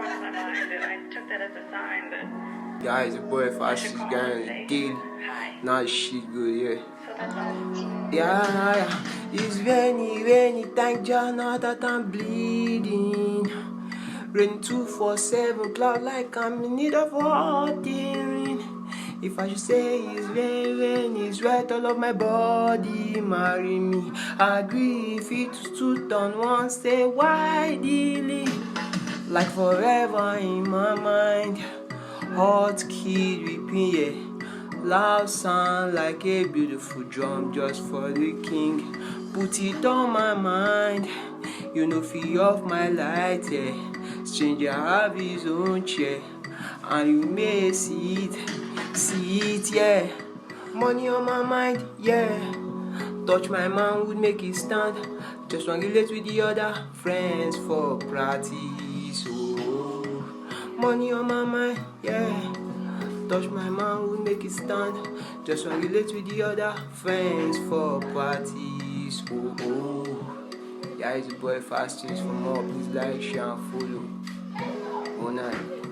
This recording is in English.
crossed my mind, and I took that as a sign that. Guys, the boy fast is call going and deal. hi. Now the shit good, yeah. So that's all. Yeah, it's rainy, thank Jah now that I'm bleeding. Rain 247, cloud like I'm in need of watering. If I should say it's rain, it's wet all of my body. Marry me, I agree if it stood on one, say why delay? Like forever in my mind, hot kid repeat, yeah. Loud sound like a beautiful drum just for the king. Put it on my mind, you know feel off my light, yeah. Stranger have his own chair, and you may see it, yeah. Money on my mind, yeah. Touch my man would make it stand. Just want to relate with the other friends for practice. Oh, money on my mind, yeah. Touch my man would make it stand. Just want to relate with the other friends for parties. Oh, oh. Yeah, it's the boy Fastest. For more, please like, share, and follow. Oh, night.